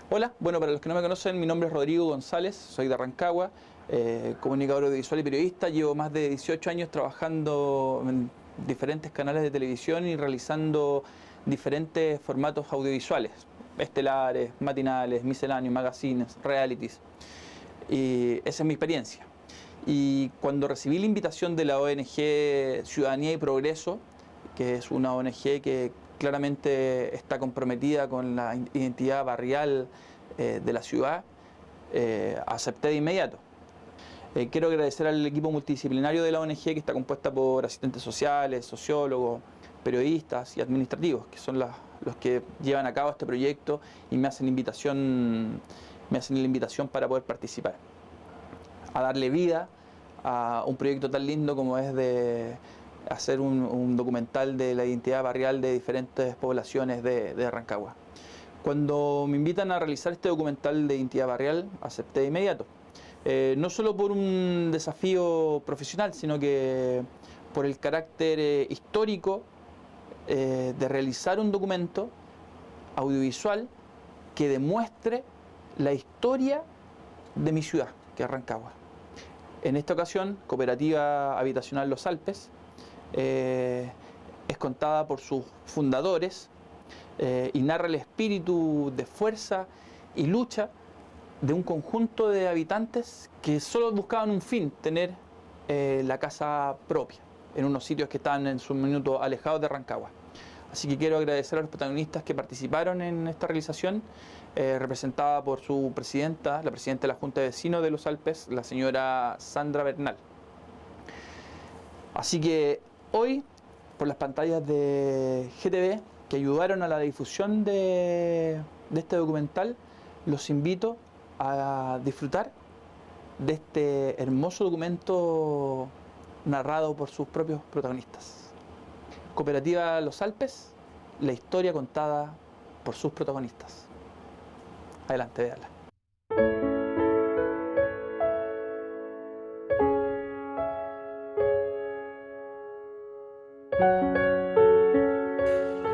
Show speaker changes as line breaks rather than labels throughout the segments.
Hola, bueno, para los que no me conocen, mi nombre es Rodrigo González, soy de Rancagua, comunicador audiovisual y periodista. Llevo más de 18 años trabajando en diferentes canales de televisión y realizando diferentes formatos audiovisuales, estelares, matinales, misceláneos, magazines, realities. Y esa es mi experiencia. Y cuando recibí la invitación de la ONG Ciudadanía y Progreso, que es una ONG que claramente está comprometida con la identidad barrial de la ciudad, acepté de inmediato. Quiero agradecer al equipo multidisciplinario de la ONG, que está compuesta por asistentes sociales, sociólogos, periodistas y administrativos, que son los que llevan a cabo este proyecto y me hacen la invitación para poder participar, a darle vida a un proyecto tan lindo como es de hacer un documental de la identidad barrial de diferentes poblaciones de Rancagua. Cuando me invitan a realizar este documental de identidad barrial, acepté de inmediato. No solo por un desafío profesional, sino que por el carácter histórico de realizar un documento audiovisual que demuestre la historia de mi ciudad, que es Rancagua. En esta ocasión, Cooperativa Habitacional Los Alpes es contada por sus fundadores y narra el espíritu de fuerza y lucha de un conjunto de habitantes que solo buscaban un fin: tener la casa propia, en unos sitios que están en su minuto alejados de Rancagua. Así que quiero agradecer a los protagonistas que participaron en esta realización, representada por su presidenta, la presidenta de la Junta de Vecinos de Los Alpes, la señora Sandra Bernal. Así que hoy, por las pantallas de GTV, que ayudaron a la difusión de este documental, los invito a disfrutar de este hermoso documento narrado por sus propios protagonistas. Cooperativa Los Alpes, la historia contada por sus protagonistas. Adelante, véala.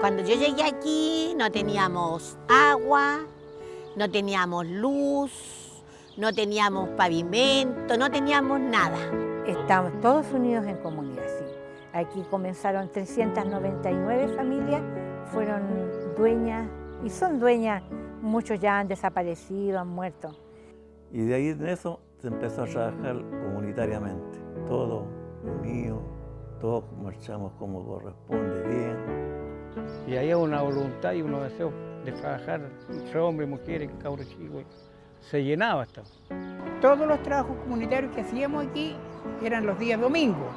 Cuando yo llegué aquí no teníamos agua, no teníamos luz, no teníamos pavimento, no teníamos nada.
Estamos todos unidos en comunidad, sí. Aquí comenzaron 399 familias, fueron dueñas y son dueñas, muchos ya han desaparecido, han muerto.
Y de ahí en eso se empezó a trabajar comunitariamente, todos unidos, todos marchamos como corresponde, bien.
Y había una voluntad y unos deseos de trabajar entre hombres, mujeres, cabros chicos, se llenaba esto.
Todos los trabajos comunitarios que hacíamos aquí eran los días domingos,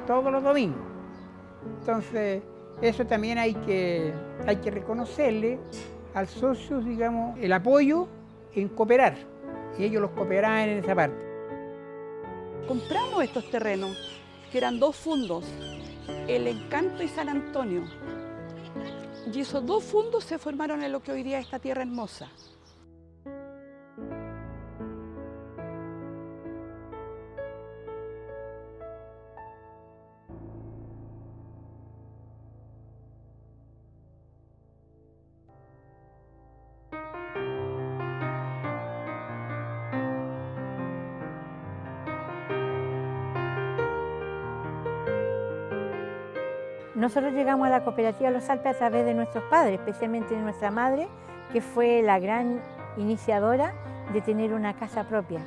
todos los domingos. Entonces, eso también hay que reconocerle al socio, digamos, el apoyo en cooperar. Y ellos los cooperaban en esa parte.
Compramos estos terrenos, que eran dos fundos, El Encanto y San Antonio. Y esos dos fundos se formaron en lo que hoy día es esta tierra hermosa.
Nosotros llegamos a la Cooperativa Los Alpes a través de nuestros padres, especialmente de nuestra madre, que fue la gran iniciadora de tener una casa propia.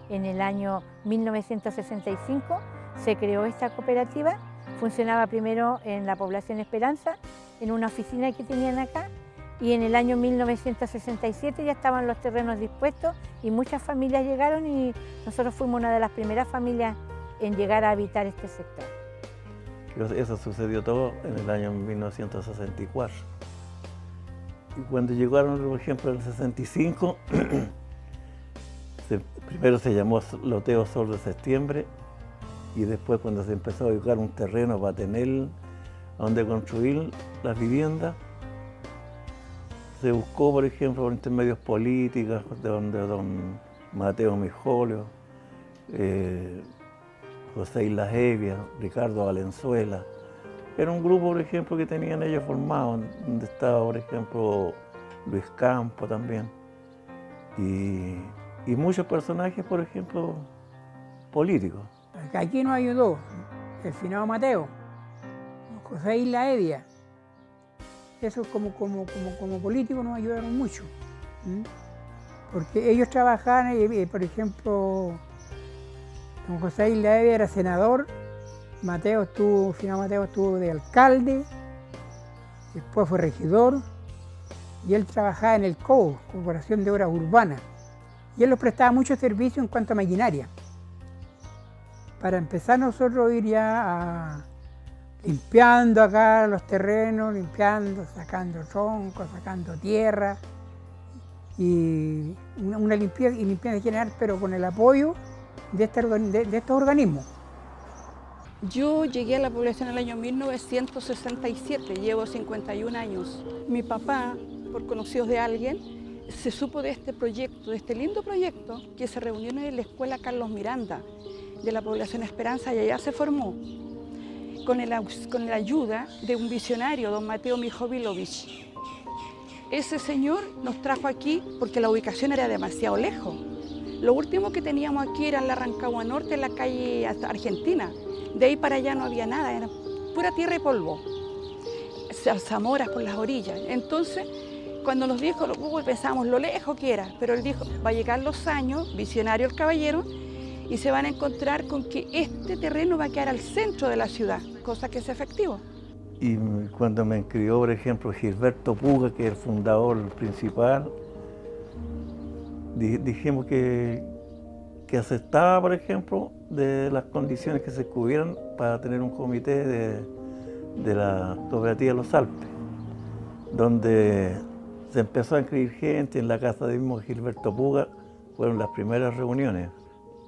En el año 1965 se creó esta cooperativa, funcionaba primero en la población Esperanza, en una oficina que tenían acá, y en el año 1967 ya estaban los terrenos dispuestos y muchas familias llegaron y nosotros fuimos una de las primeras familias en llegar a habitar este sector.
Eso sucedió todo en el año 1964. Y cuando llegaron, por ejemplo, en el 65, primero se llamó Loteo Sol de Septiembre, y después, cuando se empezó a buscar un terreno para tener donde construir las viviendas, se buscó, por ejemplo, por intermedios políticos, de don Mateo Mijolio, José Islas Evia, Ricardo Valenzuela. Era un grupo, por ejemplo, que tenían ellos formado, donde estaba, por ejemplo, Luis Campo también. y muchos personajes, por ejemplo, políticos.
Aquí nos ayudó el finado Mateo, José Isla Evia. Eso como políticos nos ayudaron mucho. Porque ellos trabajaban, por ejemplo, don José Isla Evia era senador, finado Mateo estuvo de alcalde, después fue regidor, y él trabajaba en el COO, Corporación de Obras Urbanas, y él nos prestaba mucho servicio en cuanto a maquinaria. Para empezar nosotros ir ya limpiando acá los terrenos, sacando troncos, sacando tierra, y una limpieza general, pero con el apoyo de estos organismos.
Yo llegué a la población en el año 1967, llevo 51 años. Mi papá, por conocidos de alguien, se supo de este proyecto, de este lindo proyecto, que se reunió en la escuela Carlos Miranda, de la población Esperanza, y allá se formó, con la ayuda de un visionario, don Mateo Mijovilovich. Ese señor nos trajo aquí porque la ubicación era demasiado lejos. Lo último que teníamos aquí era la Rancagua Norte, en la calle Argentina. De ahí para allá no había nada, era pura tierra y polvo. Zamoras por las orillas. Entonces, cuando nos dijo, pensábamos lo lejos que era, pero él dijo, va a llegar los años, visionario el caballero, y se van a encontrar con que este terreno va a quedar al centro de la ciudad, cosa que es efectivo.
Y cuando me inscribió, por ejemplo, Gilberto Puga, que es el fundador principal, dijimos que aceptaba, por ejemplo, de las condiciones que se cubrieran para tener un comité de la cooperativa Los Alpes, donde se empezó a inscribir gente en la casa del mismo Gilberto Puga, fueron las primeras reuniones.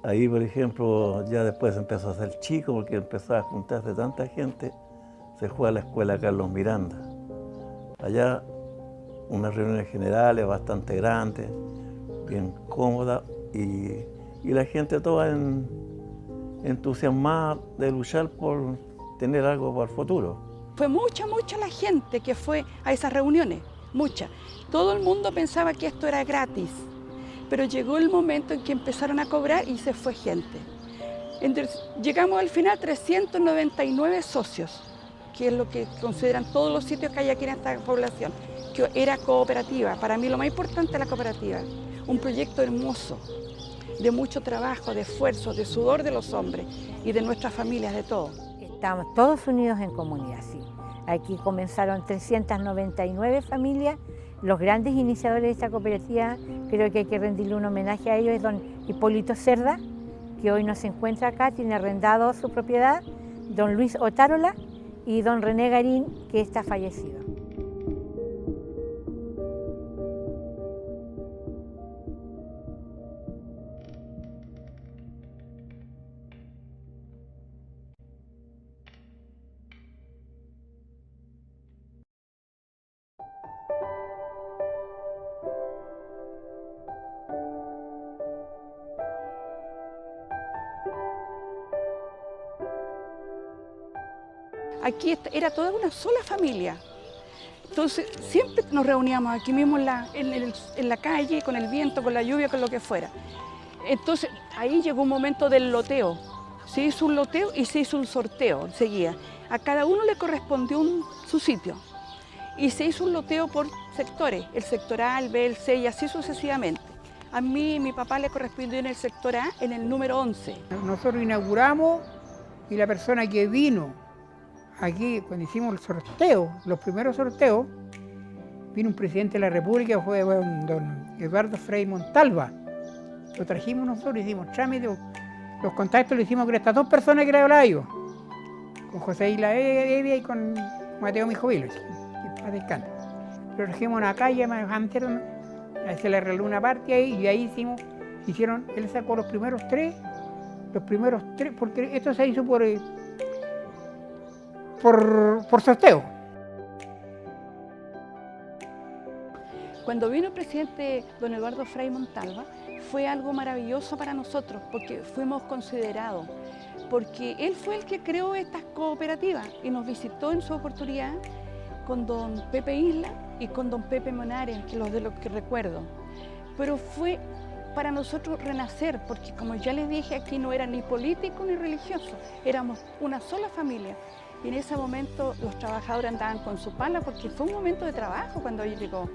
Ahí, por ejemplo, ya después empezó a hacer chico, porque empezaba a juntarse tanta gente, se fue a la escuela Carlos Miranda. Allá unas reuniones generales bastante grandes, bien cómodas, y la gente toda entusiasmada de luchar por tener algo para el futuro.
Fue mucha la gente que fue a esas reuniones, mucha. Todo el mundo pensaba que esto era gratis, pero llegó el momento en que empezaron a cobrar y se fue gente. Llegamos al final 399 socios, que es lo que consideran todos los sitios que hay aquí en esta población, que era cooperativa. Para mí lo más importante es la cooperativa, un proyecto hermoso, de mucho trabajo, de esfuerzo, de sudor de los hombres y de nuestras familias, de todo.
Estamos todos unidos en comunidad, sí. Aquí comenzaron 399 familias. Los grandes iniciadores de esta cooperativa, creo que hay que rendirle un homenaje a ellos, es don Hipólito Cerda, que hoy no se encuentra acá, tiene arrendado su propiedad, don Luis Otárola y don René Garín, que está fallecido.
Aquí era toda una sola familia. Entonces siempre nos reuníamos aquí mismo en la calle, con el viento, con la lluvia, con lo que fuera. Entonces ahí llegó un momento del loteo. Se hizo un loteo y se hizo un sorteo enseguida. A cada uno le correspondió su sitio. Y se hizo un loteo por sectores, el sector A, el B, el C y así sucesivamente. A mí, mi papá le correspondió en el sector A, en el número 11.
Nosotros inauguramos y la persona que vino aquí, cuando hicimos el sorteo, los primeros sorteos, vino un presidente de la República, fue don Eduardo Frei Montalva. Lo trajimos nosotros, hicimos trámite, los contactos lo hicimos con estas dos personas que le hablaba yo, con José Isla Evia y con Mateo Mijovilovich, que paz descanse. Lo trajimos a una calle, ahí se le arregló una parte ahí, y ahí él sacó los primeros tres, porque esto se hizo por sorteo.
Cuando vino el presidente don Eduardo Frei Montalva, fue algo maravilloso para nosotros, porque fuimos considerados, porque él fue el que creó estas cooperativas y nos visitó en su oportunidad con don Pepe Isla y con don Pepe Monares, de los que recuerdo. pero fue para nosotros renacer, porque como ya les dije, aquí no era ni político ni religioso, éramos una sola familia. Y en ese momento los trabajadores andaban con su pala, porque fue un momento de trabajo cuando ella llegó.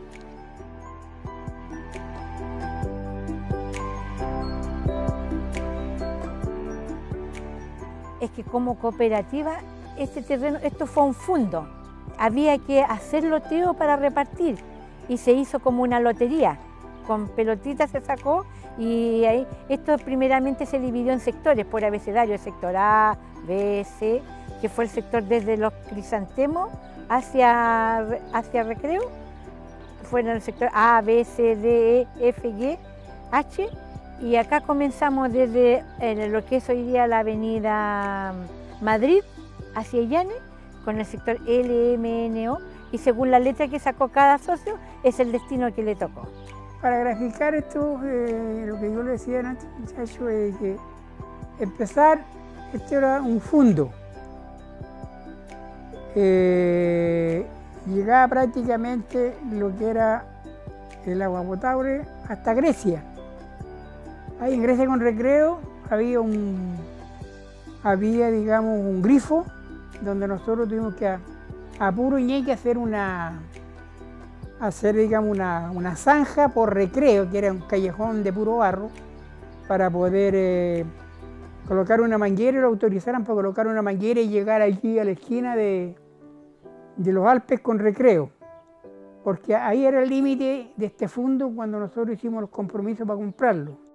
Es que como cooperativa, este terreno, esto fue un fundo. Había que hacer loteo para repartir y se hizo como una lotería. Con pelotitas se sacó y ahí, esto primeramente se dividió en sectores por abecedario, el sector A, B, C, que fue el sector desde los Crisantemos hacia Recreo. Fueron el sector A, B, C, D, E, F, G, H. Y acá comenzamos desde lo que es hoy día la avenida Madrid hacia Llanes, con el sector L, M, N, O, y según la letra que sacó cada socio, es el destino que le tocó.
Para graficar esto, lo que yo le decía antes, muchachos, es que empezar, este era un fundo. Llegaba prácticamente lo que era el agua potable hasta Grecia. Ahí en Grecia con Recreo había digamos, un grifo donde nosotros tuvimos que a puro ñeque digamos, una zanja por Recreo, que era un callejón de puro barro, para poder colocar una manguera y lo autorizaran para colocar una manguera y llegar allí a la esquina de los Alpes con Recreo. Porque ahí era el límite de este fondo cuando nosotros hicimos los compromisos para comprarlo.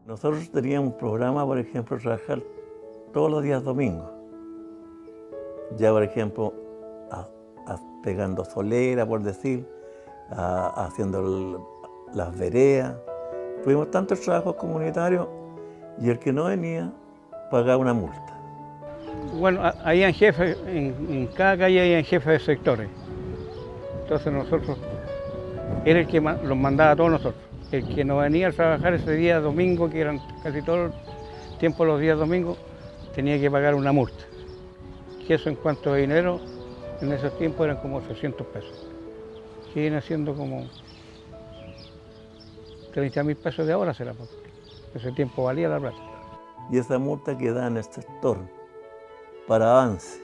Nosotros teníamos un programa, por ejemplo, trabajar todos los días domingos. Ya, por ejemplo, pegando solera, por decir, haciendo las veredas. Tuvimos tantos trabajos comunitarios y el que no venía pagaba una multa.
Bueno, habían jefes, en cada calle habían jefes de sectores. Entonces nosotros, era el que los mandaba a todos nosotros. El que no venía a trabajar ese día domingo, que eran casi todo el tiempo los días domingos, tenía que pagar una multa. Que eso en cuanto a dinero, en esos tiempos eran como 800 pesos. Que viene siendo como 30.000 pesos de ahora será, porque ese tiempo valía la plata.
Y esa multa quedaba en el sector para avance,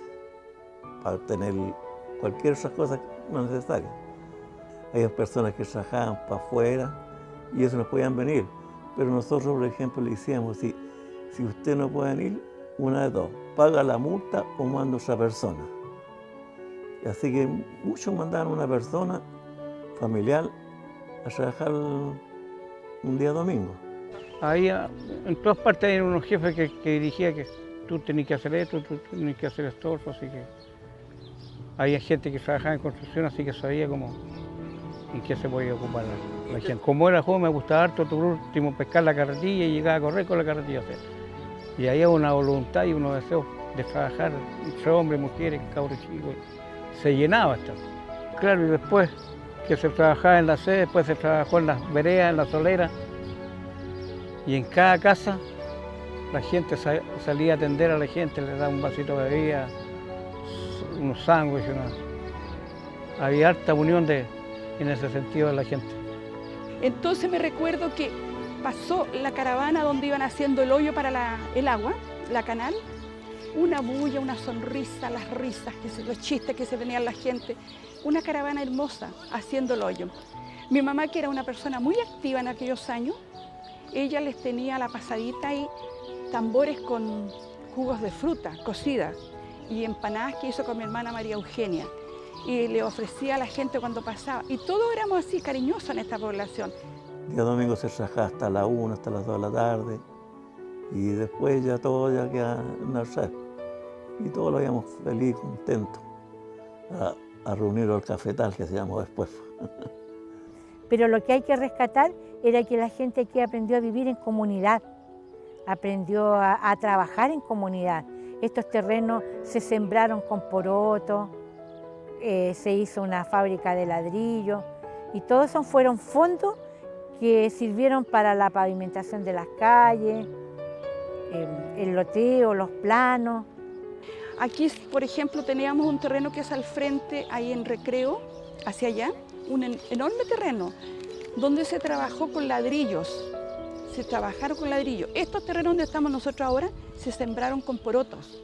para tener cualquier otra cosa no necesaria. Hay personas que trabajaban para afuera y eso no podían venir, pero nosotros, por ejemplo, le decíamos, si usted no puede venir, una de dos, paga la multa o manda a otra persona. Y así que muchos mandaban a una persona familiar a trabajar un día domingo.
Ahí en todas partes hay unos jefes que dirigían que tú tenías que hacer esto, tú tenías que hacer esto, así que había gente que trabajaba en construcción, así que sabía cómo, en qué se podía ocupar la gente. Como era joven me gustaba harto, por último, pescar la carretilla y llegar a correr con la carretilla. Y había una voluntad y unos deseos de trabajar, entre hombres, mujeres, cabros chicos, se llenaba esto. Claro, y después que se trabajaba en la sede, después se trabajó en las veredas, en la solera, y en cada casa la gente salía a atender a la gente, le daba un vasito de bebida, unos sándwiches, había harta unión en ese sentido de la gente.
Entonces me recuerdo que pasó la caravana donde iban haciendo el hoyo para el agua, la canal, una bulla, una sonrisa, las risas, los chistes que se tenían la gente, una caravana hermosa haciendo el hoyo. Mi mamá, que era una persona muy activa en aquellos años, ella les tenía la pasadita y tambores con jugos de fruta cocidas y empanadas que hizo con mi hermana María Eugenia. Y le ofrecía a la gente cuando pasaba. Y todos éramos así cariñosos en esta población.
Día domingo se trabajaba hasta la 1, hasta las 2 de la tarde. Y después ya todo ya queda en el red. Y todos lo veíamos feliz, contentos, a reunirlo al cafetal, que se llamó después.
Pero lo que hay que rescatar era que la gente aquí aprendió a vivir en comunidad, aprendió a trabajar en comunidad. Estos terrenos se sembraron con poroto, se hizo una fábrica de ladrillo y todos esos fueron fondos que sirvieron para la pavimentación de las calles, el loteo, los planos.
Aquí, por ejemplo, teníamos un terreno que es al frente, ahí en Recreo, hacia allá, un enorme terreno donde se trabajó con ladrillos. Se trabajaron con ladrillos. Estos terrenos donde estamos nosotros ahora se sembraron con porotos.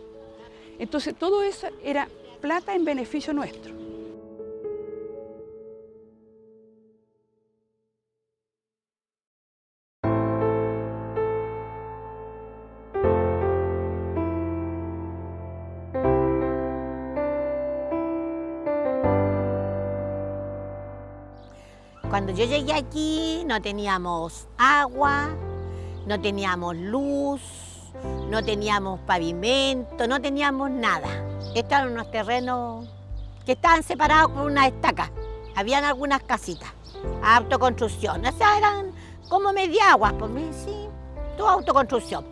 Entonces todo eso era plata en beneficio nuestro.
Cuando yo llegué aquí no teníamos agua, no teníamos luz, no teníamos pavimento, no teníamos nada. Estos eran unos terrenos que estaban separados por una estaca. Habían algunas casitas, autoconstrucción. O sea, eran como mediaguas, por mí, sí, toda autoconstrucción.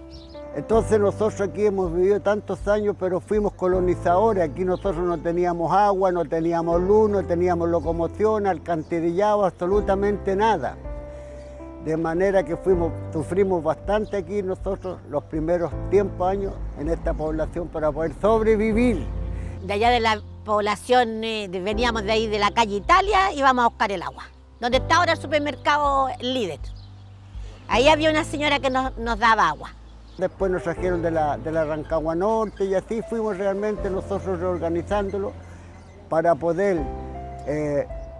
Entonces nosotros aquí hemos vivido tantos años, pero fuimos colonizadores. Aquí nosotros no teníamos agua, no teníamos luz, no teníamos locomoción, alcantarillado, absolutamente nada. De manera que sufrimos bastante aquí nosotros los primeros años en esta población para poder sobrevivir.
De allá de la población, veníamos de ahí de la calle Italia y íbamos a buscar el agua. Donde está ahora el supermercado Líder. Ahí había una señora que nos daba agua.
Después nos trajeron de la Rancagua Norte y así fuimos realmente nosotros reorganizándolo para poder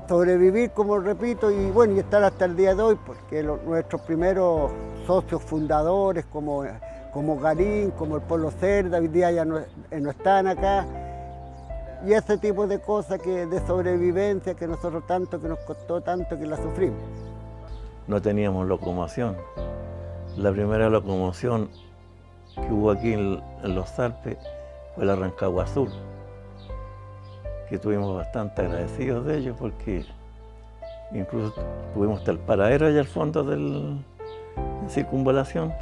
sobrevivir, como repito, y bueno, y estar hasta el día de hoy, porque nuestros primeros socios fundadores como Garín, como el Polo Cerda, hoy día ya no están acá. Y ese tipo de cosas de sobrevivencia que nosotros que nos costó tanto que la sufrimos.
No teníamos locomoción. La primera locomoción que hubo aquí en Los Alpes fue la Rancagua Azul, que estuvimos bastante agradecidos de ellos porque incluso tuvimos hasta el paradero allá al fondo de circunvalación.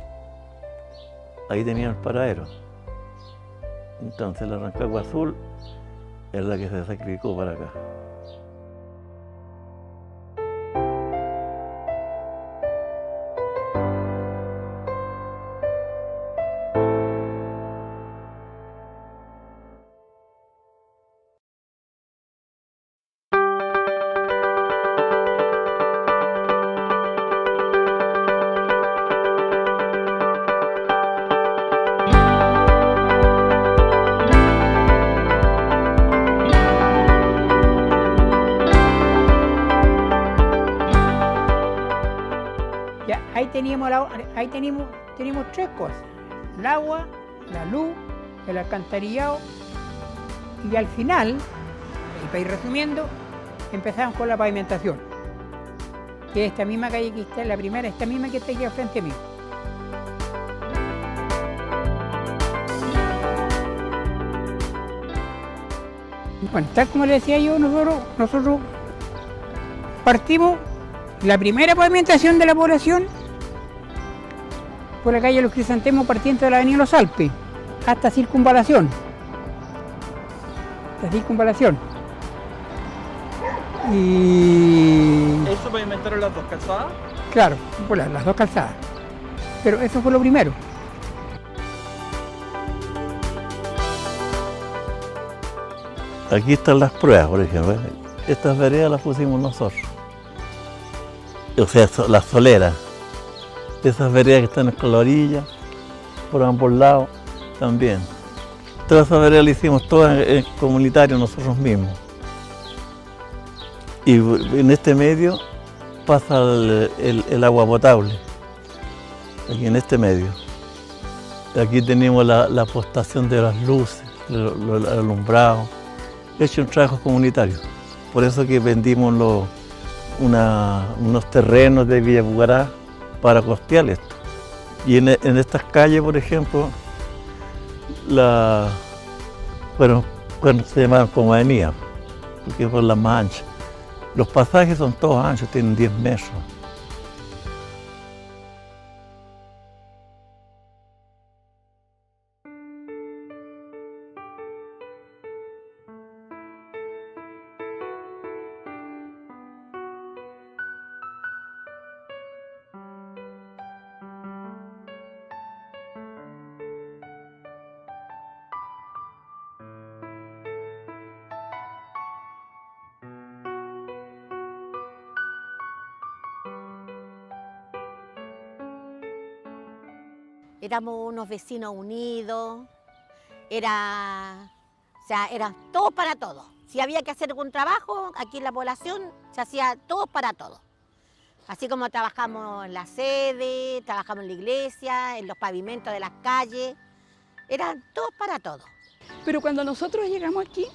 Ahí tenían el paradero. Entonces la Rancagua Azul es la que se sacrificó para acá.
Ahí teníamos tres cosas: el agua, la luz, el alcantarillado, y al final, y para ir resumiendo, empezamos con la pavimentación, que es esta misma calle que está, la primera, esta misma que está aquí al frente mío. Bueno, tal como le decía yo, nosotros partimos la primera pavimentación de la población por la calle Los Crisantemos, partiendo de la avenida Los Alpes hasta Circunvalación. Y
¿Eso pavimentaron las dos calzadas?
claro, pues las dos calzadas. Pero eso fue lo primero.
Aquí están las pruebas, por ejemplo. Estas veredas las pusimos nosotros. O sea, las soleras. Esas veredas que están en la orilla, por ambos lados, también. Todas esas veredas las hicimos todas en comunitario nosotros mismos. Y en este medio pasa el agua potable, aquí en este medio. Aquí tenemos la postación de las luces, el alumbrado. He hecho un trabajo comunitario. Por eso que vendimos unos terrenos de Villa Bucará para costear esto. Y en estas calles, por ejemplo, bueno, se llaman como avenida, porque son las más anchas. Los pasajes son todos anchos, tienen 10 metros.
Éramos unos vecinos unidos, era todo para todos. Si había que hacer algún trabajo aquí en la población, se hacía todo para todos. Así como trabajamos en la sede, trabajamos en la iglesia, en los pavimentos de las calles, eran todos para todos.
Pero cuando nosotros llegamos aquí,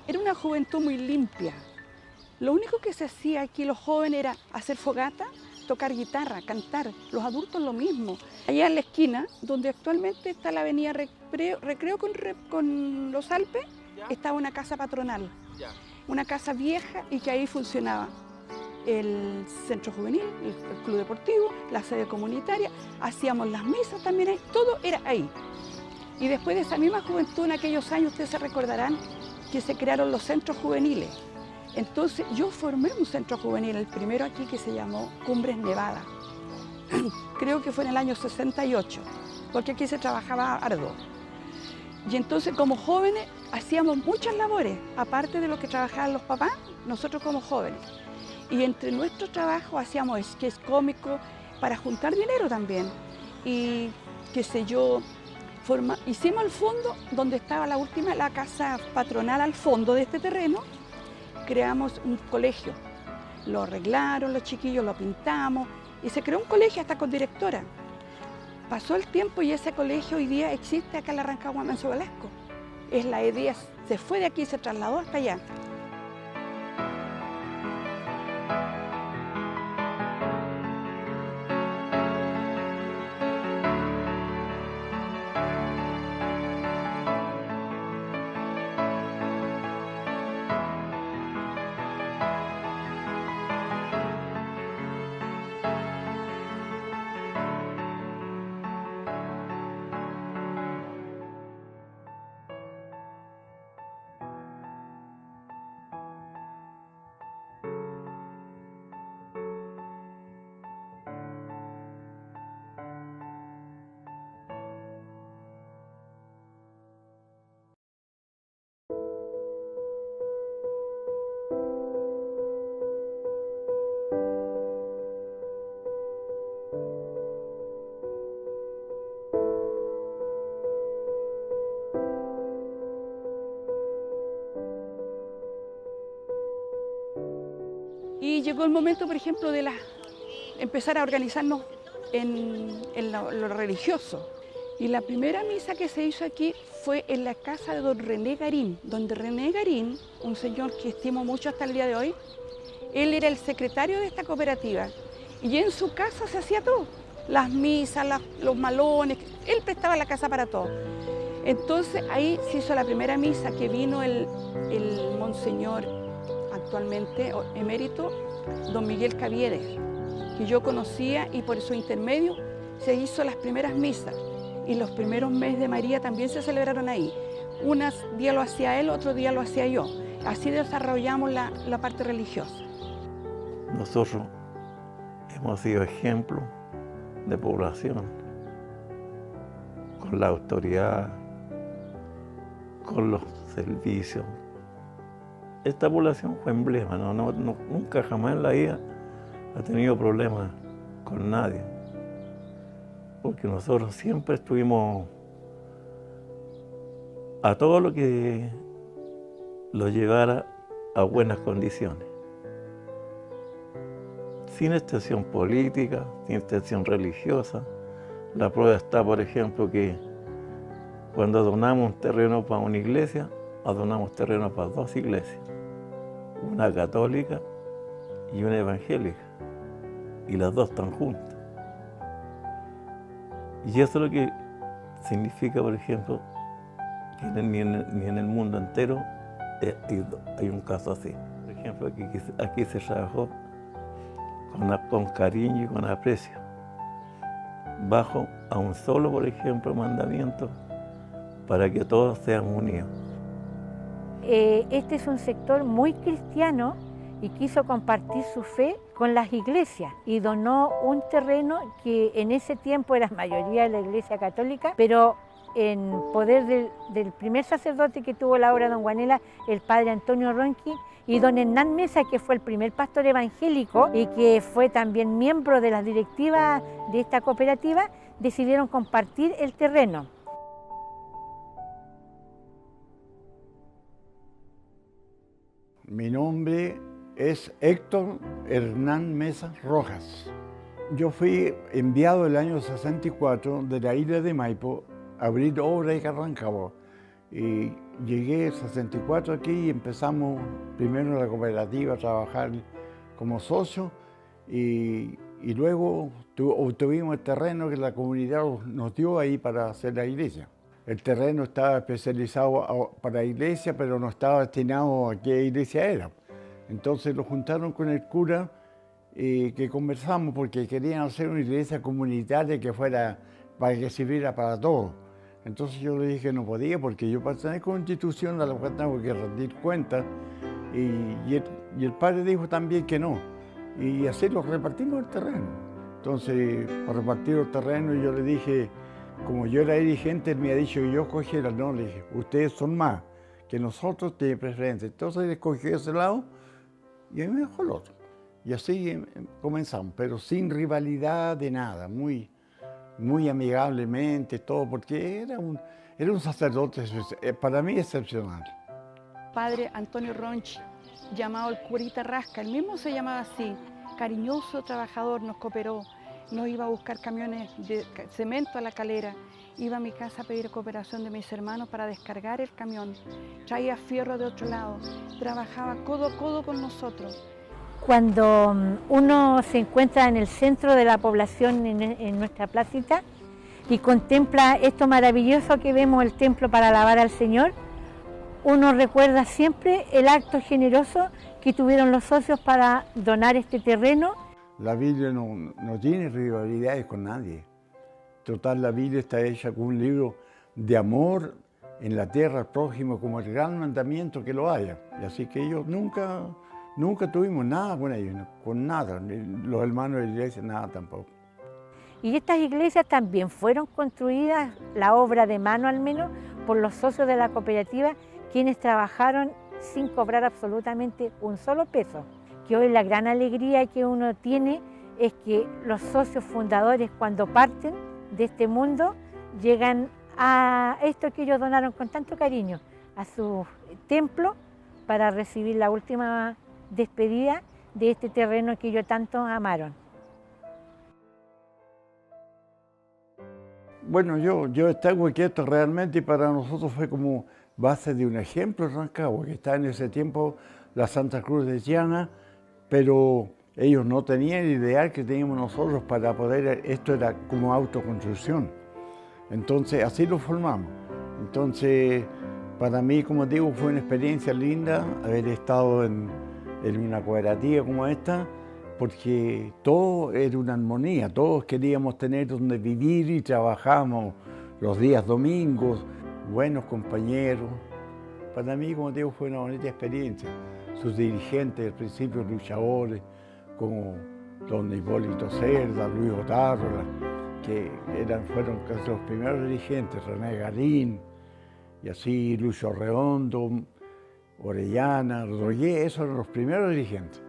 era una juventud muy limpia. Lo único que se hacía aquí los jóvenes era hacer fogata, tocar guitarra, cantar, los adultos lo mismo. Allá en la esquina, donde actualmente está la avenida Recreo con los Alpes, estaba una casa patronal, una casa vieja y que ahí funcionaba el centro juvenil, el club deportivo, la sede comunitaria, hacíamos las misas también ahí, todo era ahí. Y después de esa misma juventud, en aquellos años, ustedes se recordarán que se crearon los centros juveniles. Entonces yo formé un centro juvenil, el primero aquí, que se llamó Cumbres Nevada. Creo que fue en el año 68, porque aquí se trabajaba arduo. Y entonces como jóvenes hacíamos muchas labores, aparte de lo que trabajaban los papás, nosotros como jóvenes. Y entre nuestro trabajo hacíamos sketch cómicos para juntar dinero también. Y qué sé yo, hicimos el fondo donde estaba la casa patronal al fondo de este terreno. Creamos un colegio, lo arreglaron los chiquillos, lo pintamos y se creó un colegio hasta con directora. Pasó el tiempo y ese colegio hoy día existe acá en la Rancagua Manso Velasco. Es la E10, se fue de aquí y se trasladó hasta allá. Y llegó el momento, por ejemplo, de empezar a organizarnos en lo religioso. Y la primera misa que se hizo aquí fue en la casa de don René Garín. Don René Garín, un señor que estimo mucho hasta el día de hoy, él era el secretario de esta cooperativa. Y en su casa se hacía todo, las misas, los malones, él prestaba la casa para todo. Entonces ahí se hizo la primera misa, que vino el monseñor actualmente emérito, don Miguel Caviedes, que yo conocía, y por su intermedio se hizo las primeras misas. Y los primeros meses de María también se celebraron ahí. Un día lo hacía él, otro día lo hacía yo. Así desarrollamos la parte religiosa.
Nosotros hemos sido ejemplo de población, con la autoridad, con los servicios. Esta población fue emblema, nunca jamás en la vida ha tenido problemas con nadie, porque nosotros siempre estuvimos a todo lo que lo llevara a buenas condiciones, sin extensión política, sin extensión religiosa. La prueba está, por ejemplo, que cuando donamos un terreno para una iglesia, donamos terreno para dos iglesias, una católica y una evangélica, y las dos están juntas. Y eso es lo que significa, por ejemplo, que ni en el mundo entero hay un caso así. Por ejemplo, aquí se trabajó con cariño y con aprecio, bajo a un solo, por ejemplo, mandamiento, para que todos sean unidos.
Este es un sector muy cristiano y quiso compartir su fe con las iglesias y donó un terreno que en ese tiempo era mayoría de la iglesia católica, pero en poder del primer sacerdote que tuvo la obra don Guanela, el padre Antonio Ronchi, y don Hernán Mesa, que fue el primer pastor evangélico y que fue también miembro de las directivas de esta cooperativa, decidieron compartir el terreno.
Mi nombre es Héctor Hernán Mesa Rojas. Yo fui enviado el año 64 de la isla de Maipo a abrir obra en Rancagua. Y llegué en 64 aquí y empezamos primero en la cooperativa a trabajar como socio y luego obtuvimos el terreno que la comunidad nos dio ahí para hacer la iglesia. El terreno estaba especializado para la iglesia, pero no estaba destinado a qué iglesia era. Entonces lo juntaron con el cura que conversamos porque querían hacer una iglesia comunitaria que fuera para que sirviera para todos. Entonces yo le dije que no podía porque yo pertenezco a una institución a la cual tengo que rendir cuentas y el padre dijo también que no. Y así lo repartimos el terreno. Entonces, para repartir el terreno yo le dije, como yo era dirigente, él me ha dicho que yo cogiera, no, le dije, ustedes son más que nosotros, tienen preferencia. Entonces él escogió ese lado y a mí me dejó el otro. Y así comenzamos, pero sin rivalidad de nada, muy amigablemente, todo, porque era un sacerdote, para mí, excepcional.
Padre Antonio Ronchi, llamado el curita Rasca, él mismo se llamaba así, cariñoso trabajador, nos cooperó, nos iba a buscar camiones de cemento a la calera, iba a mi casa a pedir cooperación de mis hermanos para descargar el camión, traía fierro de otro lado, trabajaba codo a codo con nosotros.
Cuando uno se encuentra en el centro de la población, en nuestra placita, y contempla esto maravilloso que vemos, el templo para alabar al Señor, uno recuerda siempre el acto generoso que tuvieron los socios para donar este terreno.
La Biblia no tiene rivalidades con nadie. Total, la Biblia está hecha con un libro de amor en la tierra al prójimo como el gran mandamiento que lo haya. Y así que ellos nunca tuvimos nada con ellos, con nada. Los hermanos de la iglesia, nada tampoco.
Y estas iglesias también fueron construidas, la obra de mano al menos, por los socios de la cooperativa, quienes trabajaron sin cobrar absolutamente un solo peso. Que hoy la gran alegría que uno tiene es que los socios fundadores, cuando parten de este mundo, llegan a esto que ellos donaron con tanto cariño, a su templo, para recibir la última despedida de este terreno que ellos tanto amaron.
Bueno, yo estoy aquí esto realmente y para nosotros fue como base de un ejemplo en Rancagua, que está en ese tiempo la Santa Cruz de Chiana, pero ellos no tenían el ideal que teníamos nosotros para poder, esto era como autoconstrucción. Entonces así lo formamos. Entonces para mí, como digo, fue una experiencia linda haber estado en una cooperativa como esta, porque todo era una armonía, todos queríamos tener donde vivir y trabajamos los días domingos, buenos compañeros. Para mí, como digo, fue una bonita experiencia. Sus dirigentes, al principio luchadores, como don Hipólito Cerda, Luis Otárrola, que fueron casi los primeros dirigentes, René Garín, y así Lucio Redondo, Orellana, Royer, esos eran los primeros dirigentes.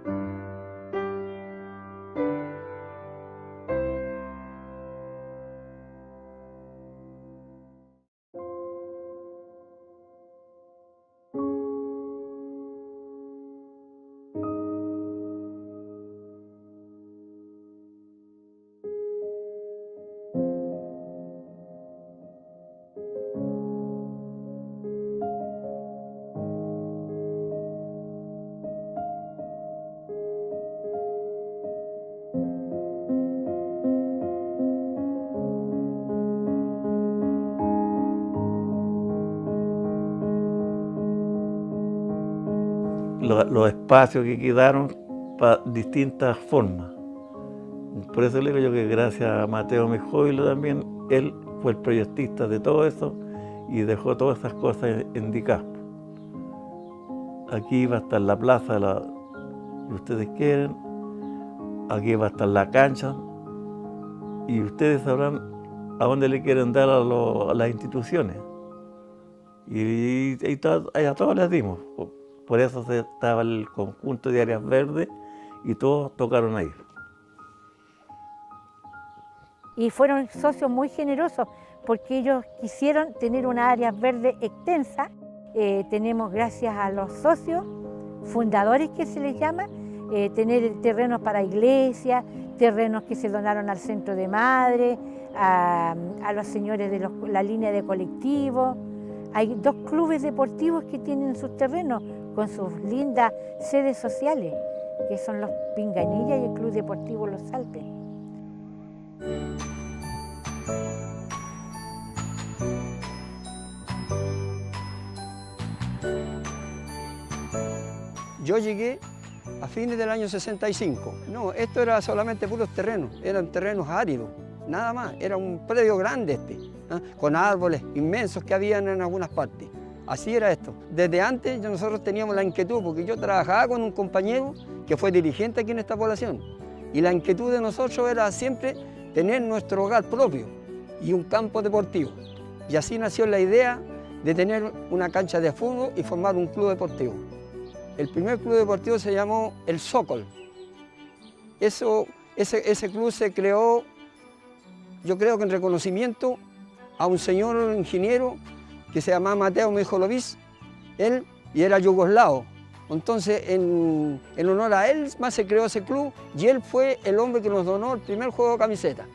los espacios que quedaron para distintas formas. Por eso le digo yo que gracias a Mateo Mijoilo también, él fue el proyectista de todo eso y dejó todas esas cosas en Dicaspo. Aquí va a estar la plaza que ustedes quieren, aquí va a estar la cancha y ustedes sabrán a dónde le quieren dar a las instituciones. Y a todos les dimos. Por eso estaba el conjunto de áreas verdes y todos tocaron ahí.
Y fueron socios muy generosos porque ellos quisieron tener una área verde extensa. Tenemos, gracias a los socios, fundadores que se les llama, tener terrenos para iglesias, terrenos que se donaron al Centro de Madre, a los señores de la línea de colectivos. Hay 2 clubes deportivos que tienen sus terrenos con sus lindas sedes sociales, que son los Pinganillas y el Club Deportivo Los Alpes.
Yo llegué a fines del año 65. No, esto era solamente puros terrenos, eran terrenos áridos, nada más. Era un predio grande con árboles inmensos que habían en algunas partes. Así era esto. Desde antes nosotros teníamos la inquietud, porque yo trabajaba con un compañero que fue dirigente aquí en esta población. Y la inquietud de nosotros era siempre tener nuestro hogar propio y un campo deportivo. Y así nació la idea de tener una cancha de fútbol y formar un club deportivo. El primer club deportivo se llamó El Zócol. Ese club se creó, yo creo que en reconocimiento a un señor ingeniero que se llamaba Mateo Mijoilo, él, y era yugoslavo. Entonces, en honor a él más se creó ese club y él fue el hombre que nos donó el primer juego de camiseta.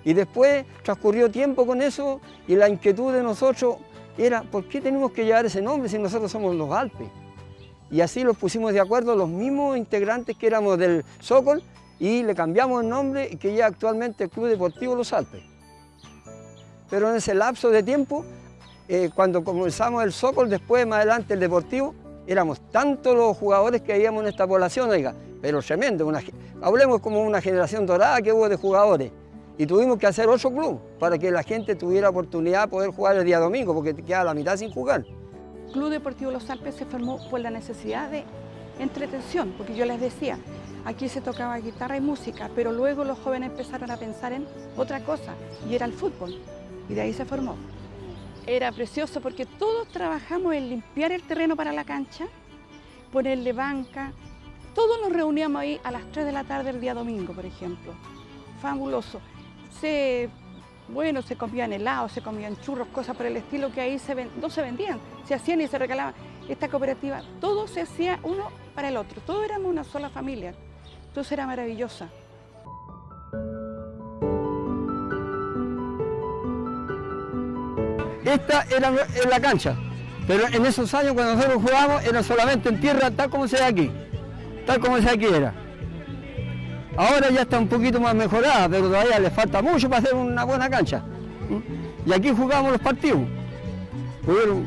Y después transcurrió tiempo con eso y la inquietud de nosotros era ¿por qué tenemos que llevar ese nombre si nosotros somos los Alpes? Y así los pusimos de acuerdo los mismos integrantes que éramos del Zócol y le cambiamos el nombre que ya actualmente el Club Deportivo Los Alpes. Pero en ese lapso de tiempo, cuando comenzamos el Zócol, después más adelante el Deportivo, éramos tantos los jugadores que habíamos en esta población, oiga, pero tremendo, hablemos como una generación dorada que hubo de jugadores. Y tuvimos que hacer otro club para que la gente tuviera oportunidad de poder jugar el día domingo, porque quedaba la mitad sin jugar.
El Club Deportivo Los Alpes se formó por la necesidad de entretención, porque yo les decía, aquí se tocaba guitarra y música, pero luego los jóvenes empezaron a pensar en otra cosa, y era el fútbol, y de ahí se formó. Era precioso porque todos trabajamos en limpiar el terreno para la cancha, ponerle banca, todos nos reuníamos ahí a las 3 de la tarde el día domingo, por ejemplo. Fabuloso. Se comían helados, se comían churros, cosas por el estilo que ahí no se vendían, se hacían y se regalaban. Esta cooperativa, todo se hacía uno para el otro, todos éramos una sola familia, entonces era maravillosa.
Esta era la cancha, pero en esos años cuando nosotros jugábamos era solamente en tierra tal como se ve aquí, era. Ahora ya está un poquito más mejorada, pero todavía le falta mucho para hacer una buena cancha. Y aquí jugamos los partidos. Hubieron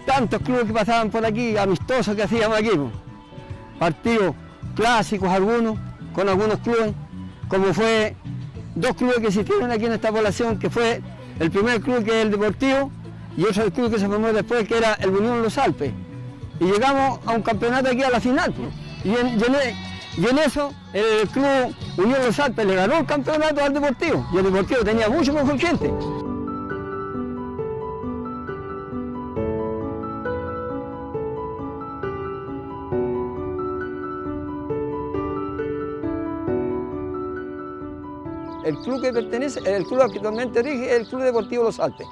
tantos clubes que pasaban por aquí, amistosos que hacíamos aquí. Partidos clásicos algunos, con algunos clubes, como fue 2 clubes que existieron aquí en esta población, que fue el primer club que es el Deportivo y otro el club que se formó después que era el Unión Los Alpes. Y llegamos a un campeonato aquí a la final. Y en eso el club Unión Los Alpes le ganó el campeonato al Deportivo y el Deportivo tenía mucho mejor gente. El club que pertenece, el club que actualmente rige es el Club Deportivo Los Alpes.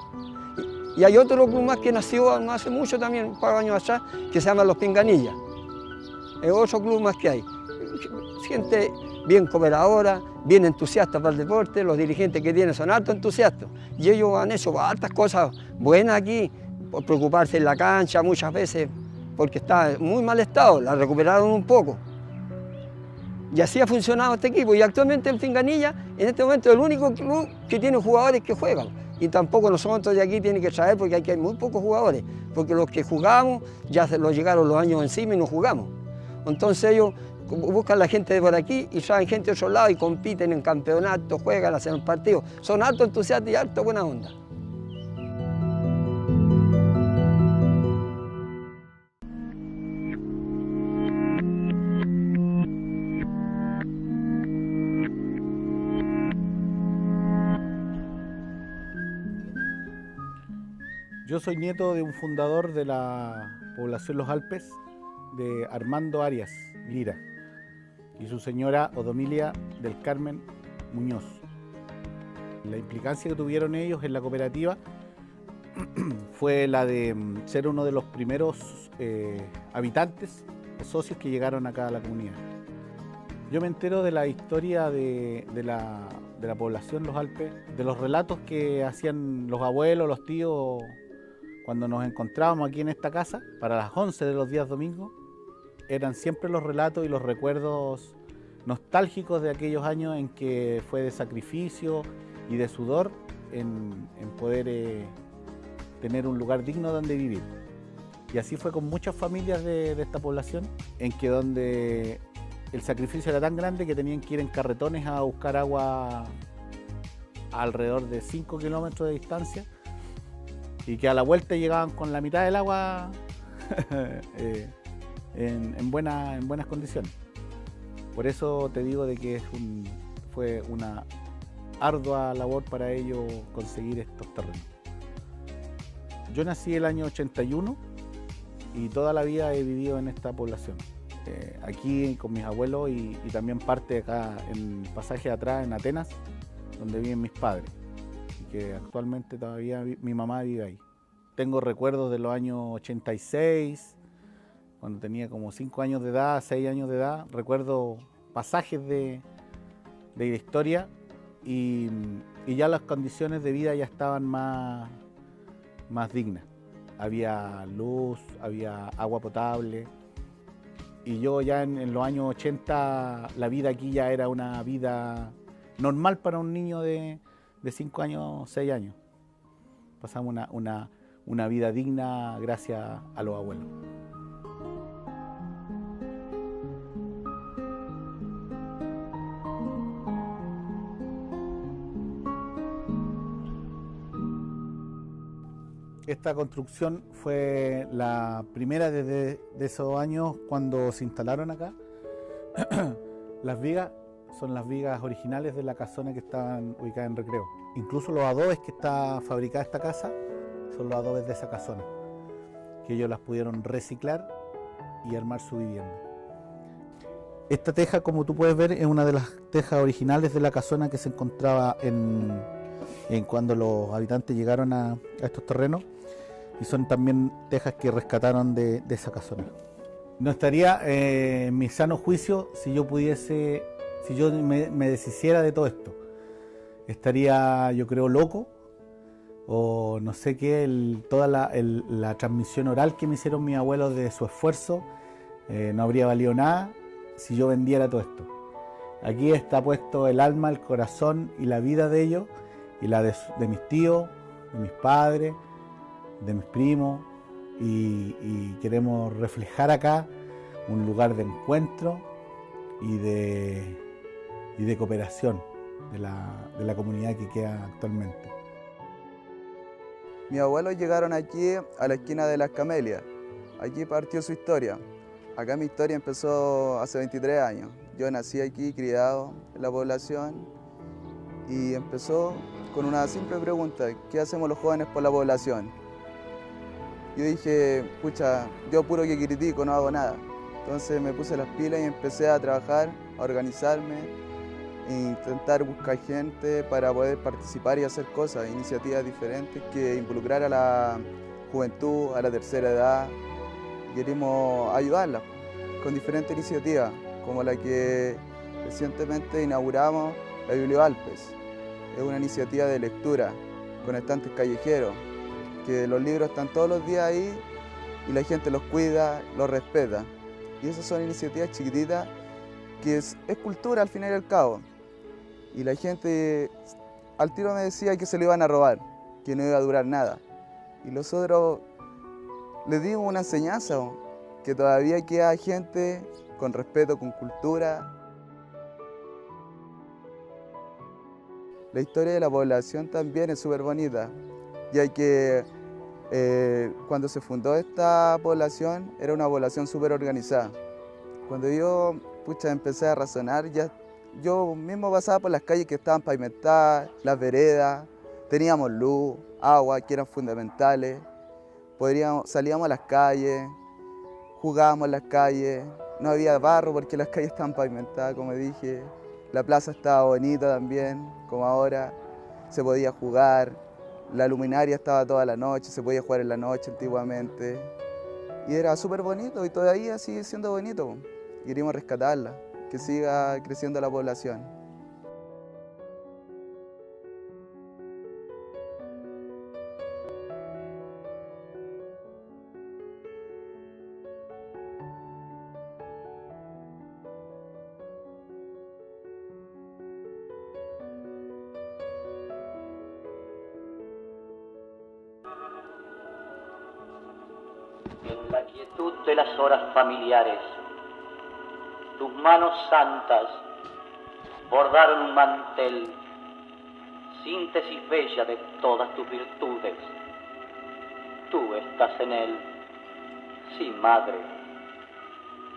Y hay otro club más que nació no hace mucho también, un par de años atrás, que se llama Los Pinganillas. Es otro club más que hay. Gente bien cooperadora, bien entusiasta para el deporte, los dirigentes que tienen son hartos entusiastas. Y ellos han hecho hartas cosas buenas aquí, por preocuparse en la cancha muchas veces, porque está en muy mal estado, la recuperaron un poco. Y así ha funcionado este equipo y actualmente el Pinganilla en este momento es el único club que tiene jugadores que juegan. y tampoco nosotros de aquí tienen que traer porque aquí hay muy pocos jugadores, porque los que jugamos ya se los llegaron los años encima y no jugamos. Entonces ellos buscan la gente de por aquí y traen gente de otro lado y compiten en campeonatos, juegan, hacen partidos. Son harto entusiastas y harto buena onda.
Yo soy nieto de un fundador de la población Los Alpes, de Armando Arias Lira, y su señora Odomilia del Carmen Muñoz. La implicancia que tuvieron ellos en la cooperativa fue la de ser uno de los primeros habitantes, socios que llegaron acá a la comunidad. Yo me entero de la historia de la población Los Alpes, de los relatos que hacían los abuelos, los tíos, cuando nos encontrábamos aquí en esta casa, para las 11 de los días domingos, eran siempre los relatos y los recuerdos nostálgicos de aquellos años en que fue de sacrificio y de sudor en poder tener un lugar digno donde vivir. Y así fue con muchas familias de esta población, en que donde el sacrificio era tan grande que tenían que ir en carretones a buscar agua a alrededor de 5 kilómetros de distancia, y que a la vuelta llegaban con la mitad del agua en buenas condiciones. Por eso te digo de que fue una ardua labor para ellos conseguir estos terrenos. Yo nací el año 81 y toda la vida he vivido en esta población. Aquí con mis abuelos y también parte acá en el pasaje de atrás en Atenas, donde viven mis padres, y que actualmente todavía mi mamá vive ahí. Tengo recuerdos de los años 86, cuando tenía como 5 años de edad, 6 años de edad. Recuerdo pasajes de historia y ya las condiciones de vida ya estaban más dignas. Había luz, había agua potable. Y yo ya en los años 80, la vida aquí ya era una vida normal para un niño de 5 años, 6 años. Pasamos una vida digna gracias a los abuelos. Esta construcción fue la primera desde esos años cuando se instalaron acá. Las vigas son las vigas originales de la casona que estaban ubicadas en Recreo. Incluso los adobes que está fabricada esta casa son los adobes de esa casona, que ellos las pudieron reciclar y armar su vivienda. Esta teja, como tú puedes ver, es una de las tejas originales de la casona que se encontraba en cuando los habitantes llegaron a estos terrenos, y son también tejas que rescataron de esa casona. No estaría en mi sano juicio si yo me deshiciera de todo esto. Estaría, yo creo, loco, o no sé qué, toda la transmisión oral que me hicieron mis abuelos de su esfuerzo, no habría valido nada si yo vendiera todo esto. Aquí está puesto el alma, el corazón y la vida de ellos, y la de mis tíos, de mis padres, de mis primos, y queremos reflejar acá un lugar de encuentro y de cooperación de la comunidad que queda actualmente.
Mis abuelos llegaron aquí a la esquina de Las Camelias. Aquí partió su historia. Acá mi historia empezó hace 23 años. Yo nací aquí, criado en la población, y empezó con una simple pregunta: ¿qué hacemos los jóvenes por la población? Yo dije, pucha, yo puro que critico, no hago nada. Entonces me puse las pilas y empecé a trabajar, a organizarme, e intentar buscar gente para poder participar y hacer cosas, iniciativas diferentes que involucrar a la juventud, a la tercera edad. Queremos ayudarla con diferentes iniciativas, como la que recientemente inauguramos, la Biblio Alpes. Es una iniciativa de lectura con estantes callejeros, que los libros están todos los días ahí y la gente los cuida, los respeta. Y esas son iniciativas chiquititas que es cultura al final y al cabo. Y la gente al tiro me decía que se lo iban a robar. que no iba a durar nada. Y nosotros les dimos una enseñanza, que todavía queda gente con respeto, con cultura. La historia de la población también es súper bonita, ya que cuando se fundó esta población era una población súper organizada. Cuando yo empecé a razonar, yo mismo pasaba por las calles que estaban pavimentadas, las veredas, teníamos luz, agua, que eran fundamentales, salíamos a las calles, jugábamos en las calles, no había barro porque las calles estaban pavimentadas, como dije, la plaza estaba bonita también, como ahora, se podía jugar, la luminaria estaba toda la noche, se podía jugar en la noche antiguamente, y era súper bonito y todavía sigue siendo bonito, y queremos rescatarla, que siga creciendo la población.
En la quietud de las horas familiares, tus manos santas bordaron un mantel, síntesis bella de todas tus virtudes. Tú estás en él, sí, madre.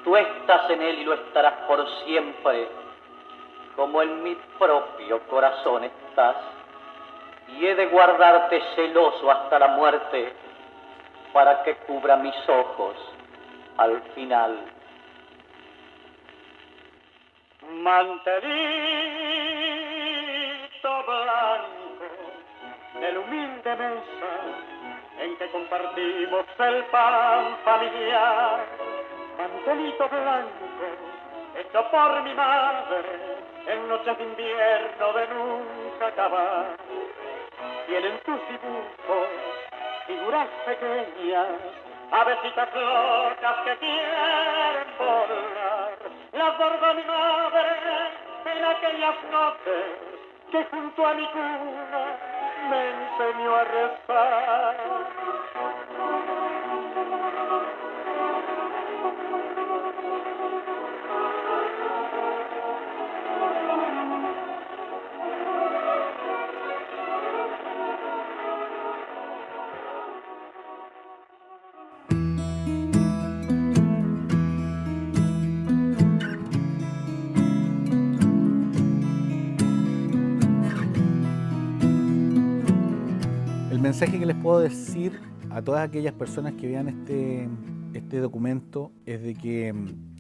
Tú estás en él y lo estarás por siempre, como en mi propio corazón estás. Y he de guardarte celoso hasta la muerte, para que cubra mis ojos al final. Mantelito blanco de la humilde mesa en que compartimos el pan familiar. Mantelito blanco hecho por mi madre en noches de invierno de nunca acabar. Tienen tus dibujos figuras pequeñas, avecitas locas que quieren volar. Las bordó mi madre en aquellas noches que junto a mi cuna me enseñó a rezar.
El mensaje que les puedo decir a todas aquellas personas que vean este documento es de que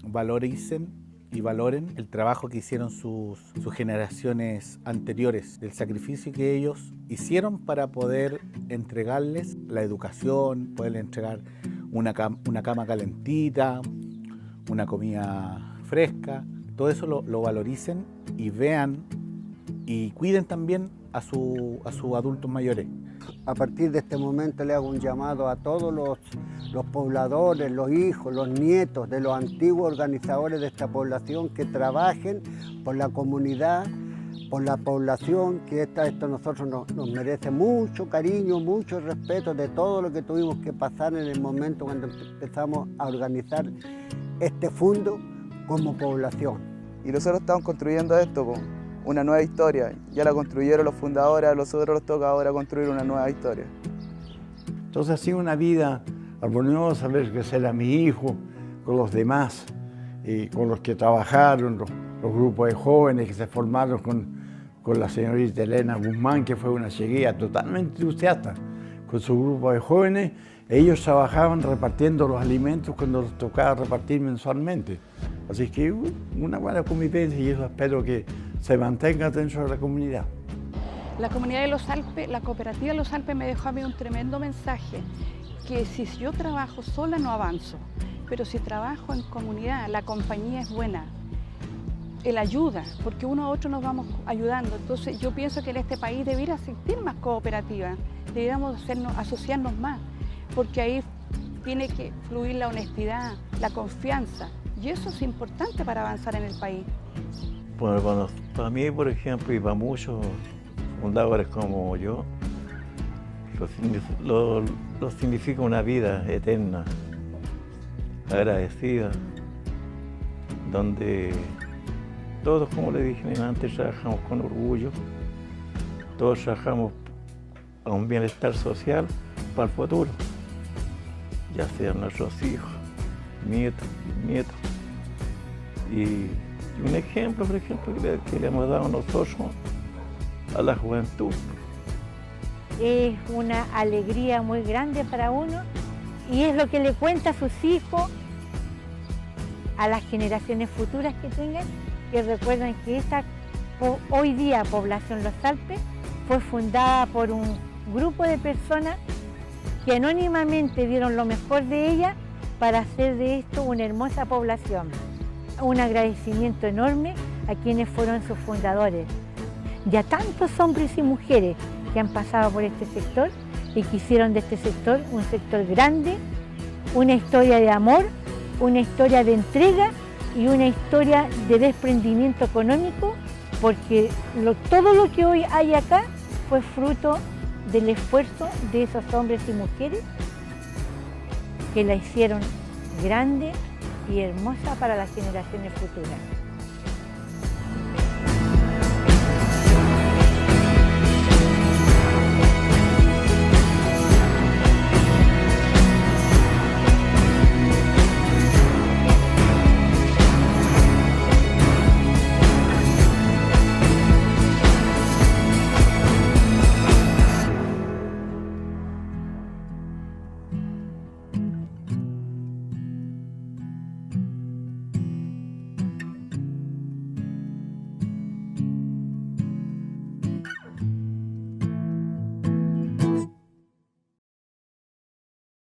valoricen y valoren el trabajo que hicieron sus generaciones anteriores, el sacrificio que ellos hicieron para poder entregarles la educación, poderles entregar una cama calentita, una comida fresca. Todo eso lo valoricen y vean y cuiden también a sus adultos mayores.
A partir de este momento le hago un llamado a todos los pobladores, los hijos, los nietos de los antiguos organizadores de esta población que trabajen por la comunidad, por la población, que esto a nosotros nos merece mucho cariño, mucho respeto de todo lo que tuvimos que pasar en el momento cuando empezamos a organizar este fondo como población.
Y nosotros estamos construyendo esto, una nueva historia. Ya la construyeron los fundadores, a nosotros nos toca ahora construir una nueva historia.
Entonces ha sido una vida armoniosa ver crecer a mi hijo con los demás, con los que trabajaron, los grupos de jóvenes que se formaron con la señorita Elena Guzmán, que fue una chiquilla totalmente entusiasta con su grupo de jóvenes. Ellos trabajaban repartiendo los alimentos cuando les tocaba repartir mensualmente. Así que una buena convivencia y eso espero que se mantenga dentro de la comunidad.
La comunidad de Los Alpes, la cooperativa de Los Alpes me dejó a mí un tremendo mensaje, que si yo trabajo sola no avanzo, pero si trabajo en comunidad, la compañía es buena, el ayuda, porque uno a otro nos vamos ayudando. Entonces yo pienso que en este país debiera existir más cooperativas, deberíamos asociarnos más, porque ahí tiene que fluir la honestidad, la confianza, y eso es importante para avanzar en el país.
Bueno, para mí, por ejemplo, y para muchos fundadores como yo, lo significa una vida eterna, agradecida, donde todos, como le dije antes, trabajamos con orgullo, todos trabajamos a un bienestar social para el futuro, ya sean nuestros hijos, nietos, bisnietos. Y un ejemplo, por ejemplo, que le hemos dado nosotros a la juventud.
Es una alegría muy grande para uno y es lo que le cuenta a sus hijos, a las generaciones futuras que tengan, que recuerden que esta hoy día población Los Alpes fue fundada por un grupo de personas que anónimamente dieron lo mejor de ella para hacer de esto una hermosa población. Un agradecimiento enorme a quienes fueron sus fundadores y a tantos hombres y mujeres que han pasado por este sector y que hicieron de este sector un sector grande, una historia de amor, una historia de entrega y una historia de desprendimiento económico, porque todo lo que hoy hay acá fue fruto del esfuerzo de esos hombres y mujeres que la hicieron grande y hermosa para las generaciones futuras.